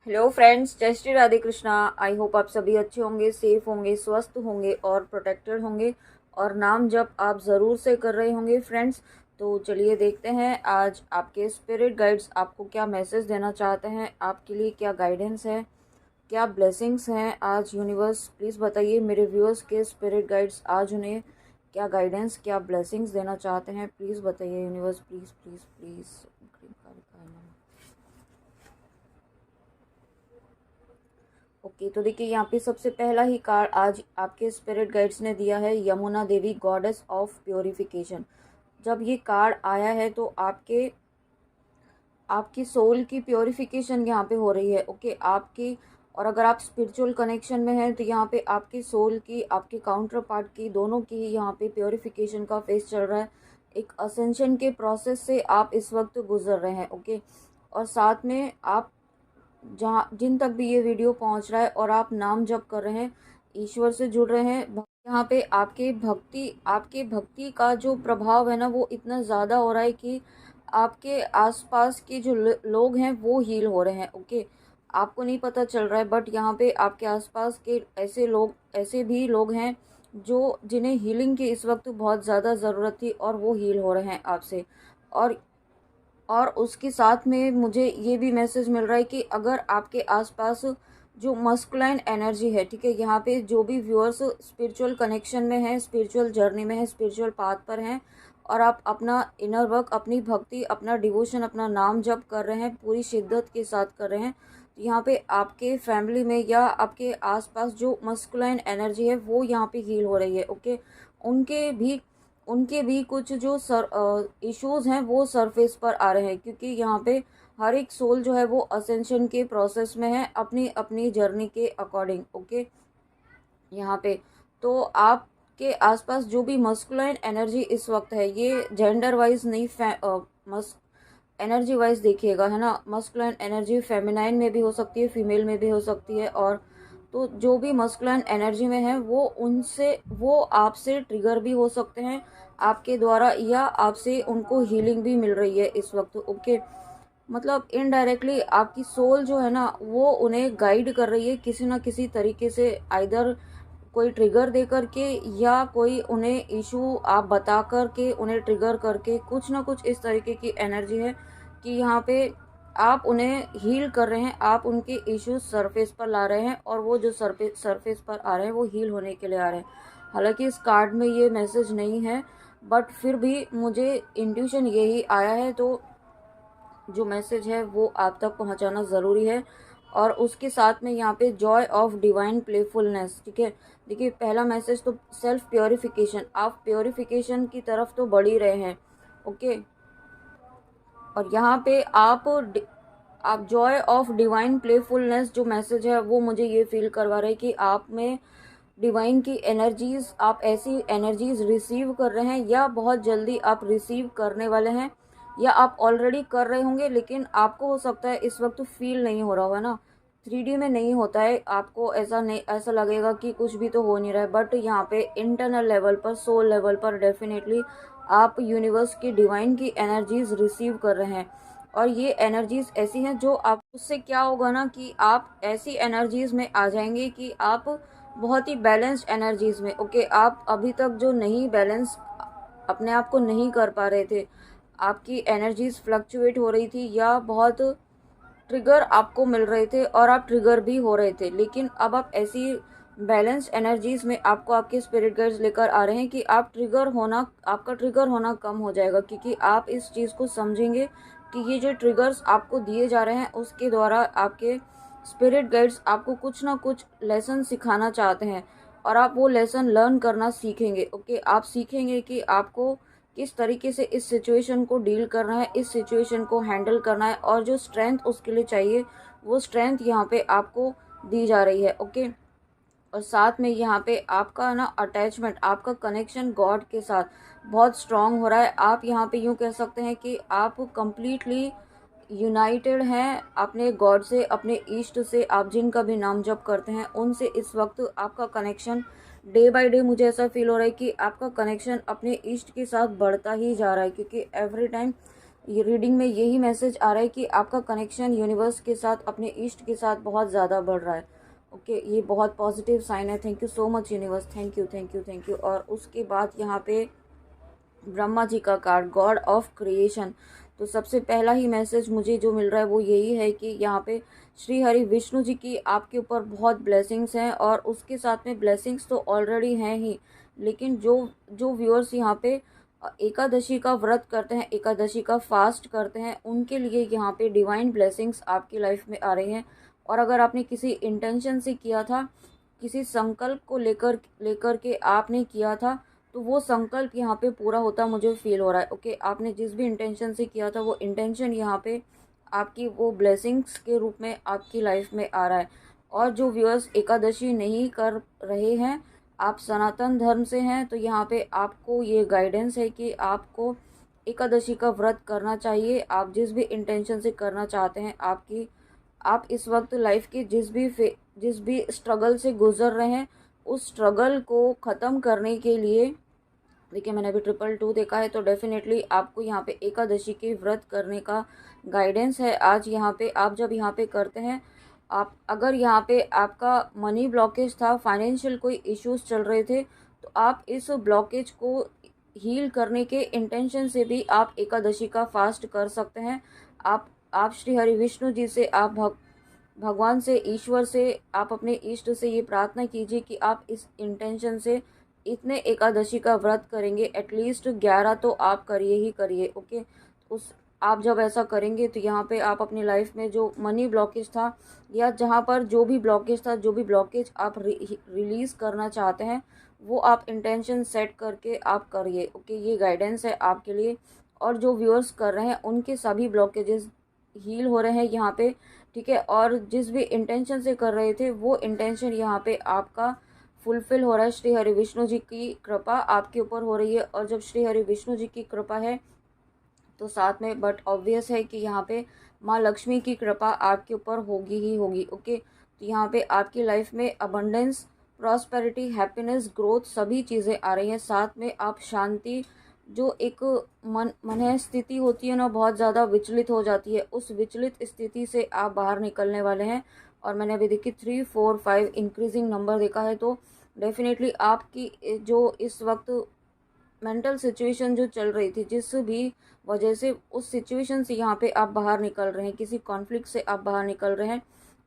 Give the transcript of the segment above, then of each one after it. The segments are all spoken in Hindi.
हेलो फ्रेंड्स, जय श्री राधे कृष्णा। आई होप आप सभी अच्छे होंगे, सेफ होंगे, स्वस्थ होंगे और प्रोटेक्टेड होंगे और नाम जप आप ज़रूर से कर रहे होंगे फ्रेंड्स। तो चलिए देखते हैं आज आपके स्पिरिट गाइड्स आपको क्या मैसेज देना चाहते हैं, आपके लिए क्या गाइडेंस है, क्या ब्लेसिंग्स हैं आज। यूनिवर्स प्लीज़ बताइए मेरे व्यूअर्स के स्पिरिट गाइड्स आज उन्हें क्या गाइडेंस, क्या ब्लेसिंग्स देना चाहते हैं। प्लीज़ बताइए universe, please please please. Okay, तो देखिए यहाँ पे सबसे पहला ही कार्ड आज आपके स्पिरिट गाइड्स ने दिया है, यमुना देवी गॉडेस ऑफ प्योरिफिकेशन। जब ये कार्ड आया है तो आपकी सोल की प्योरिफिकेशन यहाँ पे हो रही है। ओके, आपकी, और अगर आप स्पिरिचुअल कनेक्शन में हैं तो यहाँ पे आपकी सोल की, आपके काउंटर पार्ट की, दोनों की ही यहाँ पे प्योरिफिकेशन का फेस चल रहा है। एक असेंशन के प्रोसेस से आप इस वक्त गुजर रहे हैं। ओके, और साथ में आप जहाँ जिन तक भी ये वीडियो पहुँच रहा है और आप नाम जप कर रहे हैं, ईश्वर से जुड़ रहे हैं, यहाँ पे आपके भक्ति का जो प्रभाव है ना वो इतना ज़्यादा हो रहा है कि आपके आसपास के जो लोग हैं वो हील हो रहे हैं। ओके, आपको नहीं पता चल रहा है बट यहाँ पे आपके आसपास के ऐसे भी लोग हैं जो जिन्हें हीलिंग की इस वक्त बहुत ज़्यादा ज़रूरत थी और वो हील हो रहे हैं आपसे। और और उसके साथ में मुझे ये भी मैसेज मिल रहा है कि अगर आपके आसपास जो मस्कुलाइन एनर्जी है, ठीक है, यहाँ पे जो भी व्यूअर्स स्पिरिचुअल कनेक्शन में है, स्पिरिचुअल जर्नी में है, स्पिरिचुअल पाथ पर हैं और आप अपना इनर वर्क, अपनी भक्ति, अपना डिवोशन, अपना नाम जप कर रहे हैं, पूरी शिद्दत के साथ कर रहे हैं, तो यहाँ पे आपके फैमिली में या आपके आसपास जो मस्कुलाइन एनर्जी है वो यहाँ पे हील हो रही है। ओके, उनके भी उनके भी कुछ जो इश्यूज हैं वो सरफेस पर आ रहे हैं, क्योंकि यहाँ पे हर एक सोल जो है वो असेंशन के प्रोसेस में है अपनी अपनी जर्नी के अकॉर्डिंग। ओके, यहाँ पे तो आपके आसपास जो भी मस्कुलाइन एनर्जी इस वक्त है, ये जेंडर वाइज नहीं, मस एनर्जी वाइज देखिएगा, है ना। मस्कुलाइन एनर्जी फेमिनाइन में भी हो सकती है, फीमेल में भी हो सकती है। और तो जो भी मस्कुलाइन एनर्जी में है वो आपसे ट्रिगर भी हो सकते हैं आपके द्वारा, या आपसे उनको हीलिंग भी मिल रही है इस वक्त। ओके, मतलब इनडायरेक्टली आपकी सोल जो है ना वो उन्हें गाइड कर रही है किसी ना किसी तरीके से, आइदर कोई ट्रिगर दे करके या कोई उन्हें इशू आप बता करके, उन्हें ट्रिगर करके, कुछ ना कुछ इस तरीके की एनर्जी है कि यहाँ पे आप उन्हें हील कर रहे हैं, आप उनके इश्यूज सरफेस पर ला रहे हैं और वो जो सरफेस पर आ रहे हैं वो हील होने के लिए आ रहे हैं। हालांकि इस कार्ड में ये मैसेज नहीं है बट फिर भी मुझे इंट्यूशन यही आया है, तो जो मैसेज है वो आप तक पहुंचाना ज़रूरी है। और उसके साथ में यहाँ पे जॉय ऑफ डिवाइन प्लेफुलनेस, ठीक है। देखिए पहला मैसेज तो सेल्फ प्योरिफिकेशन, आप प्योरिफिकेशन की तरफ तो बढ़ ही रहे हैं। ओके, और यहाँ पे आप जॉय ऑफ डिवाइन प्लेफुलनेस जो मैसेज है वो मुझे ये फील करवा रहे हैं कि आप में डिवाइन की एनर्जीज, आप ऐसी एनर्जीज रिसीव कर रहे हैं या बहुत जल्दी आप रिसीव करने वाले हैं, या आप ऑलरेडी कर रहे होंगे लेकिन आपको हो सकता है इस वक्त फील नहीं हो रहा होगा ना। 3D में नहीं होता है, आपको ऐसा नहीं, ऐसा लगेगा कि कुछ भी तो हो नहीं रहा है, बट यहाँ पे इंटरनल लेवल पर, सोल लेवल पर डेफिनेटली आप यूनिवर्स की डिवाइन की एनर्जीज रिसीव कर रहे हैं। और ये एनर्जीज ऐसी हैं जो आप, उससे क्या होगा ना कि आप ऐसी एनर्जीज में आ जाएंगे कि आप बहुत ही बैलेंस्ड एनर्जीज में। ओके, आप अभी तक जो नहीं बैलेंस अपने आप को नहीं कर पा रहे थे, आपकी एनर्जीज फ्लक्चुएट हो रही थी या बहुत ट्रिगर आपको मिल रहे थे और आप ट्रिगर भी हो रहे थे, लेकिन अब आप ऐसी बैलेंस्ड एनर्जीज में, आपको आपके स्पिरिट गाइड्स लेकर आ रहे हैं कि आपका ट्रिगर होना कम हो जाएगा, क्योंकि आप इस चीज़ को समझेंगे कि ये जो ट्रिगर्स आपको दिए जा रहे हैं उसके द्वारा आपके स्पिरिट गाइड्स आपको कुछ ना कुछ लेसन सिखाना चाहते हैं और आप वो लेसन लर्न करना सीखेंगे। ओके, आप सीखेंगे कि आपको किस तरीके से इस सिचुएशन को डील करना है, इस सिचुएशन को हैंडल करना है, और जो स्ट्रेंथ उसके लिए चाहिए वो स्ट्रेंथ यहाँ पे आपको दी जा रही है। ओके, और साथ में यहाँ पे आपका ना अटैचमेंट, आपका कनेक्शन गॉड के साथ बहुत स्ट्रांग हो रहा है। आप यहाँ पे यूँ कह सकते हैं कि आप कंप्लीटली यूनाइटेड हैं अपने गॉड से, अपने ईस्ट से। आप जिनका भी नाम जप करते हैं उनसे इस वक्त आपका कनेक्शन डे बाय डे, मुझे ऐसा फील हो रहा है कि आपका कनेक्शन अपने ईस्ट के साथ बढ़ता ही जा रहा है, क्योंकि एवरी टाइम ये रीडिंग में यही मैसेज आ रहा है कि आपका कनेक्शन यूनिवर्स के साथ, अपने इष्ट के साथ बहुत ज़्यादा बढ़ रहा है। ओके, ये बहुत पॉजिटिव साइन है। Thank you so much universe, thank you thank you thank you. और उसके बाद यहाँ पे ब्रह्मा जी का कार्ड, गॉड ऑफ क्रिएशन। तो सबसे पहला ही मैसेज मुझे जो मिल रहा है वो यही है कि यहाँ पे श्री हरि विष्णु जी की आपके ऊपर बहुत ब्लेसिंग्स हैं, और उसके साथ में ब्लेसिंग्स तो ऑलरेडी हैं ही, लेकिन जो जो व्यूअर्स यहाँ पे एकादशी का व्रत करते हैं, एकादशी का फास्ट करते हैं, उनके लिए यहाँ पे डिवाइन ब्लेसिंग्स आपकी लाइफ में आ रही हैं। और अगर आपने किसी इंटेंशन से किया था, किसी संकल्प को लेकर लेकर के आपने किया था, तो वो संकल्प यहाँ पे पूरा होता मुझे फील हो रहा है। ओके, आपने जिस भी इंटेंशन से किया था वो इंटेंशन यहाँ पे आपकी वो ब्लेसिंग्स के रूप में आपकी लाइफ में आ रहा है। और जो व्यूअर्स एकादशी नहीं कर रहे हैं, आप सनातन धर्म से हैं, तो यहाँ पे आपको ये गाइडेंस है कि आपको एकादशी का व्रत करना चाहिए। आप जिस भी इंटेंशन से करना चाहते हैं, आप इस वक्त लाइफ के जिस भी स्ट्रगल से गुजर रहे हैं, उस स्ट्रगल को ख़त्म करने के लिए, देखिए मैंने अभी 222 देखा है, तो डेफिनेटली आपको यहाँ पे एकादशी के व्रत करने का गाइडेंस है। आज यहाँ पे आप जब यहाँ पे करते हैं, आप अगर यहाँ पे आपका मनी ब्लॉकेज था, फाइनेंशियल कोई इश्यूज चल रहे थे, तो आप इस ब्लॉकेज को हील करने के इंटेंशन से भी आप एकादशी का फास्ट कर सकते हैं। आप श्री हरि विष्णु जी से, आप भगवान से, ईश्वर से, आप अपने इष्ट से ये प्रार्थना कीजिए कि आप इस इंटेंशन से इतने एकादशी का व्रत करेंगे, एटलीस्ट 11 तो आप करिए ही करिए। ओके, उस आप जब ऐसा करेंगे तो यहाँ पे आप अपनी लाइफ में जो मनी ब्लॉकेज था, या जहाँ पर जो भी ब्लॉकेज था, जो भी ब्लॉकेज आप रिलीज़ करना चाहते हैं, वो आप इंटेंशन सेट करके आप करिए। ओके, ये गाइडेंस है आपके लिए। और जो व्यूअर्स कर रहे हैं उनके सभी ब्लॉकेजेस हील हो रहे हैं यहाँ पे, ठीक है। और जिस भी इंटेंशन से कर रहे थे, वो इंटेंशन यहाँ पे आपका फुलफिल हो रहा है। श्री हरि विष्णु जी की कृपा आपके ऊपर हो रही है। और जब श्री हरि विष्णु जी की कृपा है, तो साथ में बट ऑब्वियस है कि यहाँ पे माँ लक्ष्मी की कृपा आपके ऊपर होगी ही होगी। ओके, तो यहाँ पे आपकी लाइफ में अबंडेंस, प्रॉस्पेरिटी, हैप्पीनेस, ग्रोथ, सभी चीज़ें आ रही हैं। साथ में आप शांति, जो एक मन स्थिति होती है ना, बहुत ज़्यादा विचलित हो जाती है, उस विचलित स्थिति से आप बाहर निकलने वाले हैं। और मैंने अभी देखी 3, 4, 5 इंक्रीजिंग नंबर देखा है, तो डेफिनेटली आपकी जो इस वक्त मेंटल सिचुएशन जो चल रही थी, जिस भी वजह से, उस सिचुएशन से यहाँ पे आप बाहर निकल रहे हैं, किसी कॉन्फ्लिक्ट से आप बाहर निकल रहे हैं,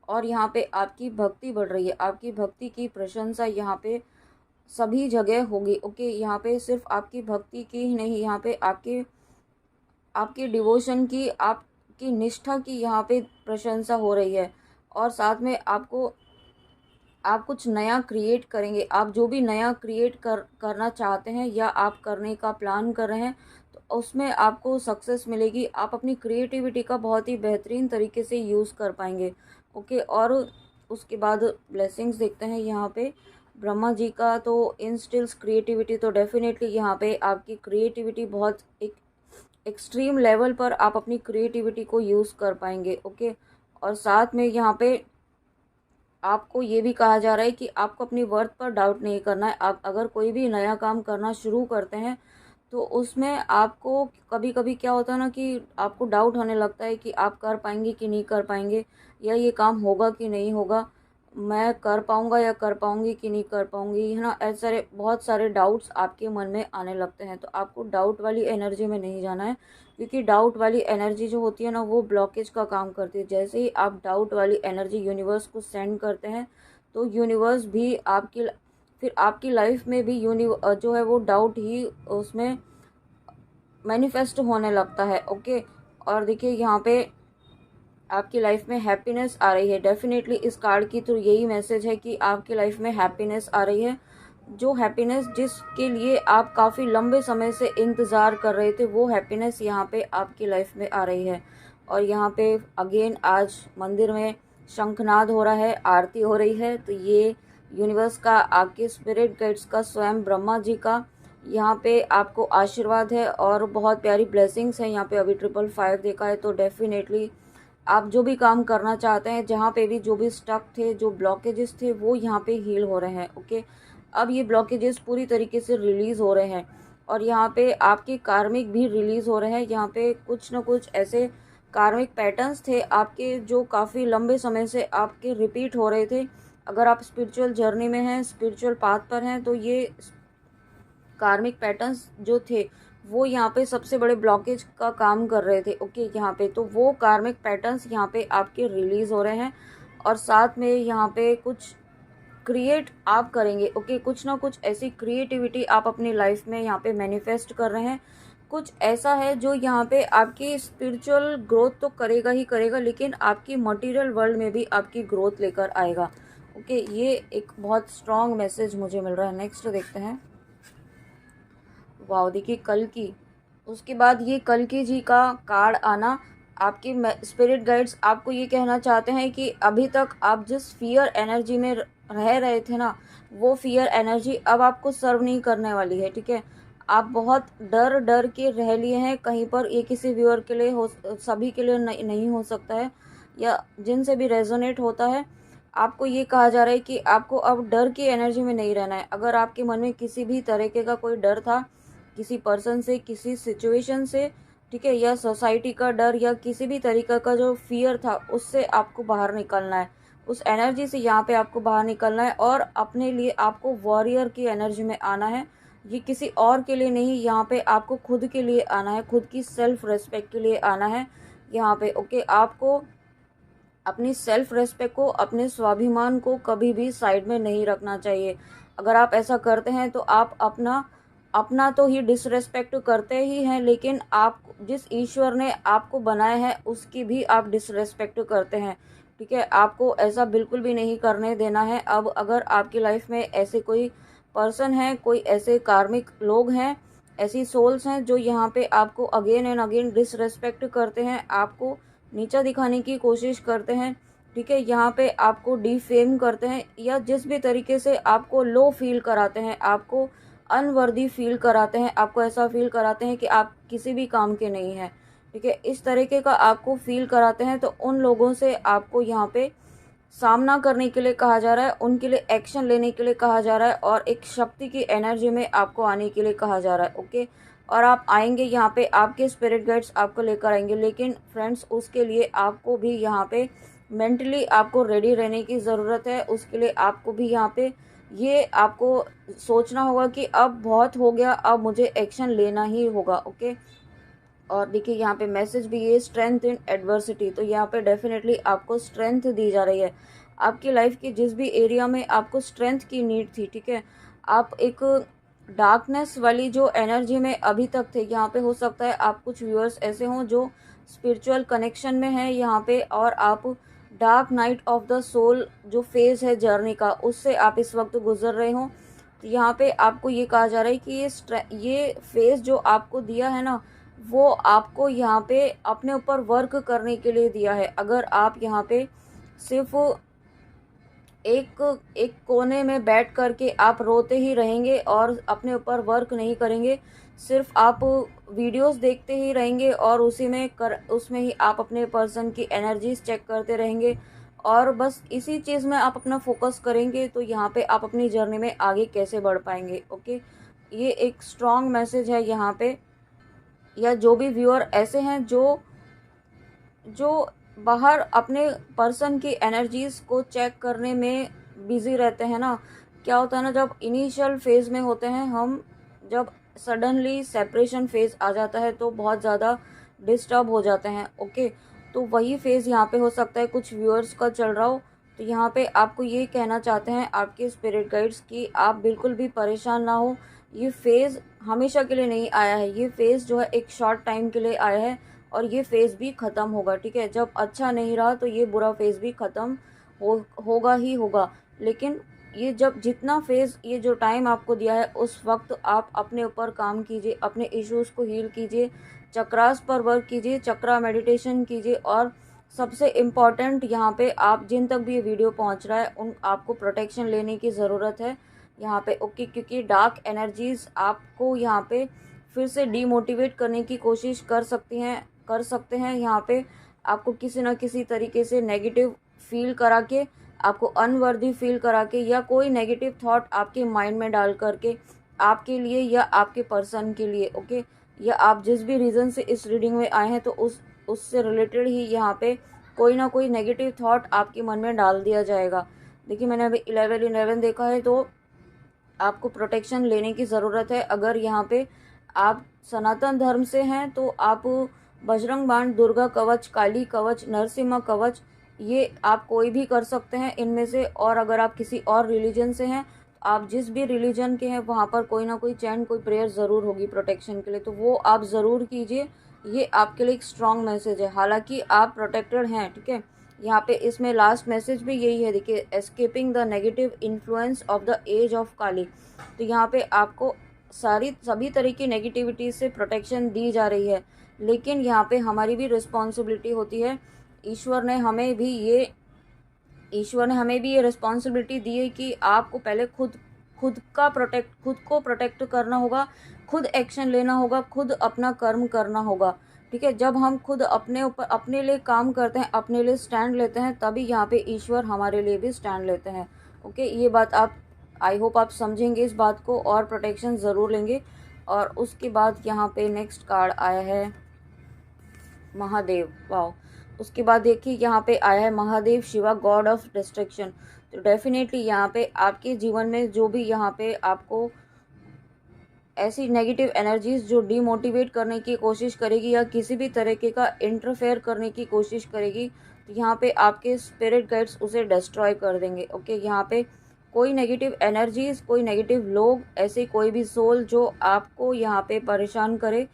और यहाँ पे आपकी भक्ति बढ़ रही है। आपकी भक्ति की प्रशंसा यहाँ पे सभी जगह होगी। ओके, यहाँ पे सिर्फ आपकी भक्ति की ही नहीं, यहाँ पे आपकी डिवोशन की, आपकी निष्ठा की यहाँ पे प्रशंसा हो रही है। और साथ में आप कुछ नया क्रिएट करेंगे। आप जो भी नया क्रिएट करना चाहते हैं, या आप करने का प्लान कर रहे हैं, तो उसमें आपको सक्सेस मिलेगी। आप अपनी क्रिएटिविटी का बहुत ही बेहतरीन तरीके से यूज़ कर पाएंगे। ओके, और उसके बाद ब्लेसिंग्स देखते हैं यहाँ पे ब्रह्मा जी का। तो इंस्टिल्स क्रिएटिविटी, तो डेफिनेटली यहाँ पे आपकी क्रिएटिविटी बहुत एक एक्सट्रीम लेवल पर आप अपनी क्रिएटिविटी को यूज़ कर पाएंगे। ओके, और साथ में यहाँ पे आपको ये भी कहा जा रहा है कि आपको अपनी वर्थ पर डाउट नहीं करना है। आप अगर कोई भी नया काम करना शुरू करते हैं, तो उसमें आपको कभी कभी क्या होता है ना, कि आपको डाउट होने लगता है कि आप कर पाएंगे कि नहीं कर पाएंगे, या ये काम होगा कि नहीं होगा, मैं कर पाऊँगा या कर पाऊँगी कि नहीं कर पाऊँगी, है ना। ऐसे सारे बहुत सारे डाउट्स आपके मन में आने लगते हैं। तो आपको डाउट वाली एनर्जी में नहीं जाना है, क्योंकि डाउट वाली एनर्जी जो होती है ना, वो ब्लॉकेज का काम करती है। जैसे ही आप डाउट वाली एनर्जी यूनिवर्स को सेंड करते हैं, तो यूनिवर्स भी फिर आपकी लाइफ में भी जो है वो डाउट ही उसमें मैनिफेस्ट होने लगता है। ओके, और देखिए यहाँ पे आपकी लाइफ में हैप्पीनेस आ रही है। डेफिनेटली इस कार्ड की तो यही मैसेज है कि आपकी लाइफ में हैप्पीनेस आ रही है। जो हैप्पीनेस जिसके लिए आप काफ़ी लंबे समय से इंतज़ार कर रहे थे, वो हैप्पीनेस यहाँ पे आपकी लाइफ में आ रही है। और यहाँ पे अगेन आज मंदिर में शंखनाद हो रहा है, आरती हो रही है। तो ये यूनिवर्स का, आपके स्पिरिट गाइड्स का, स्वयं ब्रह्मा जी का यहाँ पे आपको आशीर्वाद है, और बहुत प्यारी ब्लेसिंग्स हैं यहाँ पे। अभी 555 देखा है, तो डेफिनेटली आप जो भी काम करना चाहते हैं, जहाँ पे भी जो भी स्टक थे, जो ब्लॉकेजेस थे, वो यहाँ पे हील हो रहे हैं। ओके, अब ये ब्लॉकेजेस पूरी तरीके से रिलीज़ हो रहे हैं। और यहाँ पे आपके कार्मिक भी रिलीज़ हो रहे हैं। यहाँ पे कुछ ना कुछ ऐसे कार्मिक पैटर्न्स थे आपके जो काफ़ी लंबे समय से आपके रिपीट हो रहे थे। अगर आप स्पिरिचुअल जर्नी में हैं, स्पिरिचुअल पाथ पर हैं, तो ये कार्मिक पैटर्न्स जो थे वो यहाँ पे सबसे बड़े ब्लॉकेज का काम कर रहे थे। ओके, यहाँ पे तो वो कार्मिक पैटर्न्स यहाँ पे आपके रिलीज़ हो रहे हैं और साथ में यहाँ पे कुछ क्रिएट आप करेंगे। ओके, कुछ ना कुछ ऐसी क्रिएटिविटी आप अपनी लाइफ में यहाँ पे मैनिफेस्ट कर रहे हैं। कुछ ऐसा है जो यहाँ पे आपकी स्पिरिचुअल ग्रोथ तो करेगा ही करेगा, लेकिन आपकी मटेरियल वर्ल्ड में भी आपकी ग्रोथ लेकर आएगा। ओके, ये एक बहुत स्ट्रॉन्ग मैसेज मुझे मिल रहा है। नेक्स्ट देखते हैं। वाओ, देखिए कल की, उसके बाद ये कल की जी का कार्ड आना, आपके स्पिरिट गाइड्स आपको ये कहना चाहते हैं कि अभी तक आप जिस फियर एनर्जी में रह रहे थे ना, वो फियर एनर्जी अब आपको सर्व नहीं करने वाली है। ठीक है, आप बहुत डर डर के रह लिए हैं कहीं पर। ये किसी व्यूअर के लिए हो, सभी के लिए नहीं हो सकता है, या जिनसे भी रेजोनेट होता है। आपको ये कहा जा रहा है कि आपको अब डर की एनर्जी में नहीं रहना है। अगर आपके मन में किसी भी तरीके का कोई डर था, किसी पर्सन से, किसी सिचुएशन से, ठीक है, या सोसाइटी का डर, या किसी भी तरीका का जो फियर था, उससे आपको बाहर निकलना है। उस एनर्जी से यहाँ पे आपको बाहर निकलना है और अपने लिए आपको वॉरियर की एनर्जी में आना है। ये किसी और के लिए नहीं, यहाँ पे आपको खुद के लिए आना है, खुद की सेल्फ रेस्पेक्ट के लिए आना है यहाँ पे। ओके, आपको अपनी सेल्फ रेस्पेक्ट को, अपने स्वाभिमान को कभी भी साइड में नहीं रखना चाहिए। अगर आप ऐसा करते हैं तो आप अपना तो ही डिसरेस्पेक्ट करते ही हैं, लेकिन आप जिस ईश्वर ने आपको बनाया है उसकी भी आप डिसरेस्पेक्ट करते हैं। ठीक है, आपको ऐसा बिल्कुल भी नहीं करने देना है। अब अगर आपकी लाइफ में ऐसे कोई पर्सन है, कोई ऐसे कार्मिक लोग हैं, ऐसी सोल्स हैं जो यहाँ पे आपको अगेन एंड अगेन डिसरेस्पेक्ट करते हैं, आपको नीचा दिखाने की कोशिश करते हैं, ठीक है, यहाँ पे आपको डिफेम करते हैं, या जिस भी तरीके से आपको लो फील कराते हैं, आपको अनवर्दी फील कराते हैं, आपको ऐसा फील कराते हैं कि आप किसी भी काम के नहीं हैं। ठीक है, इस तरीके का आपको फील कराते हैं, तो उन लोगों से आपको यहाँ पे सामना करने के लिए कहा जा रहा है, उनके लिए एक्शन लेने के लिए कहा जा रहा है, और एक शक्ति की एनर्जी में आपको आने के लिए कहा जा रहा है। ओके, और आप आएंगे यहाँ पे, आपके स्पिरिट गाइड्स आपको लेकर आएंगे, लेकिन फ्रेंड्स उसके लिए आपको भी यहाँ पे मेंटली आपको रेडी रहने की ज़रूरत है। उसके लिए आपको भी यहाँ पे ये आपको सोचना होगा कि अब बहुत हो गया, अब मुझे एक्शन लेना ही होगा। ओके, और देखिए यहाँ पे मैसेज भी ये, स्ट्रेंथ इन एडवर्सिटी, तो यहाँ पे डेफिनेटली आपको स्ट्रेंथ दी जा रही है। आपकी लाइफ की जिस भी एरिया में आपको स्ट्रेंथ की नीड थी, ठीक है, आप एक डार्कनेस वाली जो एनर्जी में अभी तक थे, यहाँ पे हो सकता है आप कुछ व्यूअर्स ऐसे हों जो स्पिरिचुअल कनेक्शन में हैं यहाँ पे, और आप dark night of the soul जो फेज़ है जर्नी का, उससे आप इस वक्त गुजर रहे हो। तो यहाँ पे आपको ये कहा जा रहा है कि ये फेज़ जो आपको दिया है ना, वो आपको यहाँ पे अपने ऊपर वर्क करने के लिए दिया है। अगर आप यहाँ पे सिर्फ एक एक कोने में बैठ करके आप रोते ही रहेंगे और अपने ऊपर वर्क नहीं करेंगे, सिर्फ आप वीडियोस देखते ही रहेंगे और उसमें ही आप अपने पर्सन की एनर्जीज चेक करते रहेंगे, और बस इसी चीज़ में आप अपना फोकस करेंगे, तो यहाँ पे आप अपनी जर्नी में आगे कैसे बढ़ पाएंगे। ओके, ये एक स्ट्रॉन्ग मैसेज है यहाँ पे। या जो भी व्यूअर ऐसे हैं जो जो बाहर अपने पर्सन की एनर्जीज़ को चेक करने में बिज़ी रहते हैं ना, क्या होता है ना, जब इनिशियल फेज़ में होते हैं हम, जब सडनली सेपरेशन फेज़ आ जाता है तो बहुत ज़्यादा डिस्टर्ब हो जाते हैं। ओके, तो वही फेज़ यहाँ पे हो सकता है कुछ व्यूअर्स का चल रहा हो। तो यहाँ पे आपको ये कहना चाहते हैं आपके स्पिरिट गाइड्स कि आप बिल्कुल भी परेशान ना हो। ये फेज़ हमेशा के लिए नहीं आया है, ये फेज़ जो है एक शॉर्ट टाइम के लिए आया है, और ये फेज़ भी ख़त्म होगा। ठीक है, जब अच्छा नहीं रहा तो ये बुरा फेज़ भी ख़त्म होगा ही होगा। लेकिन ये जब जितना फेज़, ये जो टाइम आपको दिया है, उस वक्त आप अपने ऊपर काम कीजिए, अपने इश्यूज़ को हील कीजिए, चक्रास पर वर्क कीजिए, चक्रा मेडिटेशन कीजिए, और सबसे इम्पॉर्टेंट यहाँ पे आप जिन तक भी ये वीडियो पहुँच रहा है उन आपको प्रोटेक्शन लेने की ज़रूरत है यहाँ पे। ओके, क्योंकि डार्क एनर्जीज़ आपको यहाँ पे फिर से डीमोटिवेट करने की कोशिश कर सकते हैं यहाँ पे, आपको किसी न किसी तरीके से नेगेटिव फील करा के, आपको अनवर्दी फील करा के, या कोई नेगेटिव थॉट आपके माइंड में डाल करके आपके लिए या आपके पर्सन के लिए, ओके। या आप जिस भी रीज़न से इस रीडिंग में आए हैं तो उससे रिलेटेड ही यहाँ पे कोई ना कोई नेगेटिव थॉट आपके मन में डाल दिया जाएगा। देखिए, मैंने अभी 11-11 देखा है, तो आपको प्रोटेक्शन लेने की ज़रूरत है। अगर यहाँ पे आप सनातन धर्म से हैं तो आप बजरंग बाण, दुर्गा कवच, काली कवच, नरसिम्हा कवच, ये आप कोई भी कर सकते हैं इनमें से। और अगर आप किसी और रिलीजन से हैं, तो आप जिस भी रिलीजन के हैं वहाँ पर कोई ना कोई चैंट, कोई प्रेयर ज़रूर होगी प्रोटेक्शन के लिए, तो वो आप ज़रूर कीजिए। ये आपके लिए एक स्ट्रॉन्ग मैसेज है, हालांकि आप प्रोटेक्टेड हैं, ठीक है। यहाँ पे इसमें लास्ट मैसेज भी यही है, देखिए, escaping the negative influence of the age of Kali. तो यहाँ पे आपको सभी तरह की नेगेटिविटी से प्रोटेक्शन दी जा रही है, लेकिन यहाँ पे हमारी भी रिस्पॉन्सिबिलिटी होती है। ईश्वर ने हमें भी ये रिस्पॉन्सिबिलिटी दी है कि आपको पहले खुद को प्रोटेक्ट करना होगा, खुद एक्शन लेना होगा, खुद अपना कर्म करना होगा, ठीक है। जब हम खुद अपने ऊपर अपने लिए काम करते हैं, अपने लिए स्टैंड लेते हैं, तभी यहाँ पे ईश्वर हमारे लिए भी स्टैंड लेते हैं, ओके। ये बात आप, आई होप आप समझेंगे इस बात को और प्रोटेक्शन ज़रूर लेंगे। और उसके बाद यहाँ पे नेक्स्ट कार्ड आया है महादेव, वाओ। उसके बाद देखिए यहाँ पे आया है Mahadev Shiva, God of destruction. तो डेफिनेटली यहाँ पे आपके जीवन में जो भी यहाँ पे आपको ऐसी नेगेटिव एनर्जीज जो डीमोटिवेट करने की कोशिश करेगी या किसी भी तरीके का इंटरफेयर करने की कोशिश करेगी, तो यहाँ पे आपके स्पिरिट गाइड्स उसे डिस्ट्रॉय कर देंगे, ओके। यहाँ पे कोई नेगेटिव एनर्जीज, कोई नेगेटिव लोग, ऐसे कोई भी सोल जो आपको यहाँ पे परेशान करे,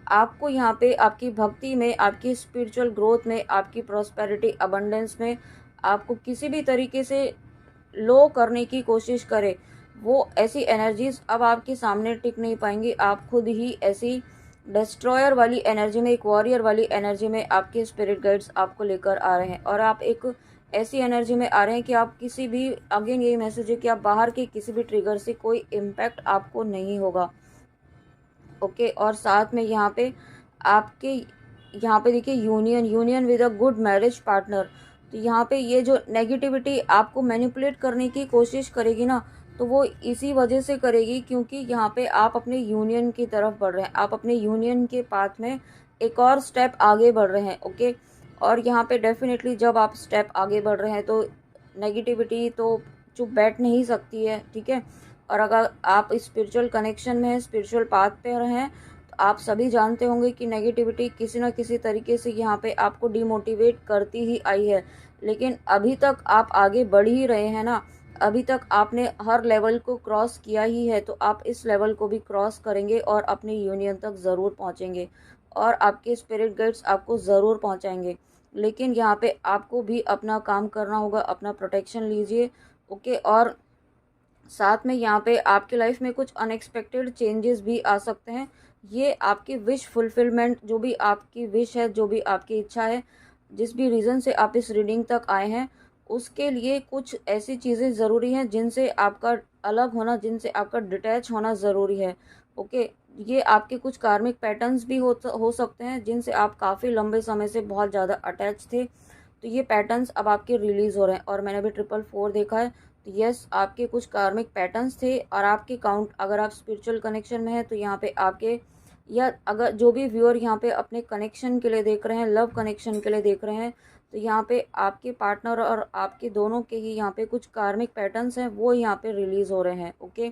आपको यहाँ पे आपकी भक्ति में, आपकी स्पिरिचुअल ग्रोथ में, आपकी प्रॉस्पेरिटी, अबंडेंस में आपको किसी भी तरीके से लो करने की कोशिश करे, वो ऐसी एनर्जीज अब आपके सामने टिक नहीं पाएंगी। आप खुद ही ऐसी डिस्ट्रॉयर वाली एनर्जी में, एक वॉरियर वाली एनर्जी में आपके स्पिरिट गाइड्स आपको लेकर आ रहे हैं, और आप एक ऐसी एनर्जी में आ रहे हैं कि आप किसी भी, अगेन यही मैसेज है कि आप बाहर के किसी भी ट्रिगर से कोई इम्पैक्ट आपको नहीं होगा, ओके। और साथ में यहाँ पे आपके, यहाँ पे देखिए union with a good marriage partner. तो यहाँ पे ये जो नेगेटिविटी आपको मैनिपुलेट करने की कोशिश करेगी ना, तो वो इसी वजह से करेगी क्योंकि यहाँ पे आप अपने यूनियन की तरफ बढ़ रहे हैं, आप अपने यूनियन के पाथ में एक और स्टेप आगे बढ़ रहे हैं, ओके। और यहाँ पे डेफिनेटली जब आप स्टेप आगे बढ़ रहे हैं तो नेगेटिविटी तो चुप बैठ नहीं सकती है, ठीक है। और अगर आप स्पिरिचुअल कनेक्शन में हैं, स्पिरिचुअल पाथ पे हैं, तो आप सभी जानते होंगे कि नेगेटिविटी किसी न किसी तरीके से यहाँ पे आपको डिमोटिवेट करती ही आई है। लेकिन अभी तक आप आगे बढ़ ही रहे हैं ना, अभी तक आपने हर लेवल को क्रॉस किया ही है, तो आप इस लेवल को भी क्रॉस करेंगे और अपने यूनियन तक ज़रूर पहुँचेंगे, और आपके स्पिरिट गाइड्स आपको ज़रूर पहुँचाएंगे। लेकिन यहाँ पे आपको भी अपना काम करना होगा, अपना प्रोटेक्शन लीजिए, ओके। और साथ में यहाँ पे आपकी लाइफ में कुछ अनएक्सपेक्टेड चेंजेस भी आ सकते हैं। ये आपकी विश फुलफिलमेंट, जो भी आपकी विश है, जो भी आपकी इच्छा है, जिस भी रीज़न से आप इस रीडिंग तक आए हैं, उसके लिए कुछ ऐसी चीज़ें ज़रूरी हैं जिनसे आपका अलग होना, जिनसे आपका डिटैच होना ज़रूरी है, ओके। ये आपके कुछ कार्मिक पैटर्न्स भी हो सकते हैं जिनसे आप काफ़ी लंबे समय से बहुत ज़्यादा अटैच थे, तो ये पैटर्न्स अब आपके रिलीज़ हो रहे हैं। और मैंने भी 444 देखा है, तो यस, आपके कुछ कार्मिक पैटर्न्स थे, और आपके काउंट, अगर आप स्पिरिचुअल कनेक्शन में हैं तो यहाँ पे आपके, या अगर जो भी व्यूअर यहाँ पे अपने कनेक्शन के लिए देख रहे हैं, लव कनेक्शन के लिए देख रहे हैं, तो यहाँ पे आपके पार्टनर और आपके दोनों के ही यहाँ पे कुछ कार्मिक पैटर्न्स हैं, वो यहाँ पे रिलीज़ हो रहे हैं, ओके।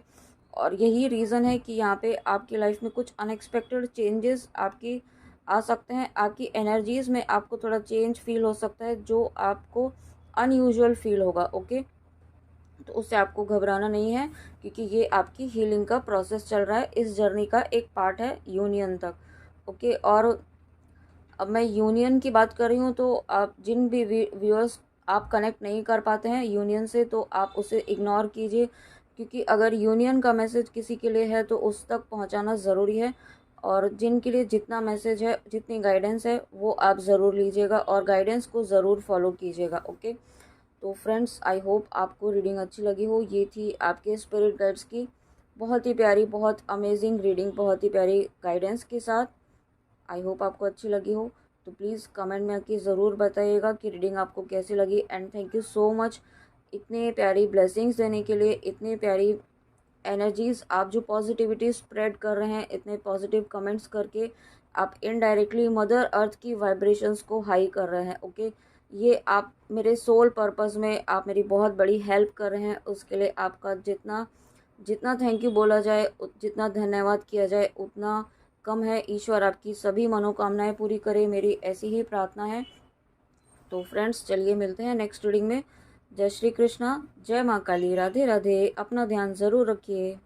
और यही रीज़न है कि यहाँ पे आपकी लाइफ में कुछ अनएक्सपेक्टेड चेंजेस आपकी आ सकते हैं। आपकी एनर्जीज़ में आपको थोड़ा चेंज फील हो सकता है, जो आपको अनयूजुअल फील होगा, ओके। तो उससे आपको घबराना नहीं है, क्योंकि ये आपकी हीलिंग का प्रोसेस चल रहा है, इस जर्नी का एक पार्ट है यूनियन तक, ओके। और अब मैं यूनियन की बात कर रही हूँ, तो आप जिन भी व्यूअर्स आप कनेक्ट नहीं कर पाते हैं यूनियन से, तो आप उसे इग्नोर कीजिए, क्योंकि अगर यूनियन का मैसेज किसी के लिए है तो उस तक पहुँचाना ज़रूरी है। और जिनके लिए जितना मैसेज है, जितनी गाइडेंस है, वो आप ज़रूर लीजिएगा और गाइडेंस को ज़रूर फॉलो कीजिएगा, ओके। तो फ्रेंड्स, आई होप आपको रीडिंग अच्छी लगी हो। ये थी आपके स्पिरिट गाइड्स की बहुत ही प्यारी, बहुत अमेजिंग रीडिंग, बहुत ही प्यारी गाइडेंस के साथ। आई होप आपको अच्छी लगी हो। तो प्लीज़ कमेंट में आके ज़रूर बताइएगा कि रीडिंग आपको कैसी लगी। And thank you so much इतने प्यारी ब्लेसिंग्स देने के लिए, इतनी प्यारी एनर्जीज़, आप जो पॉजिटिविटी स्प्रेड कर रहे हैं इतने पॉजिटिव कमेंट्स करके, आप इनडायरेक्टली मदर अर्थ की वाइब्रेशंस को हाई कर रहे हैं। ओके, ये आप मेरे सोल पर्पस में आप मेरी बहुत बड़ी हेल्प कर रहे हैं। उसके लिए आपका जितना जितना थैंक यू बोला जाए, जितना धन्यवाद किया जाए उतना कम है। ईश्वर आपकी सभी मनोकामनाएं पूरी करे, मेरी ऐसी ही प्रार्थना है। तो फ्रेंड्स, चलिए मिलते हैं नेक्स्ट रीडिंग में। जय श्री कृष्णा, जय माँ काली, राधे राधे। अपना ध्यान ज़रूर रखिए।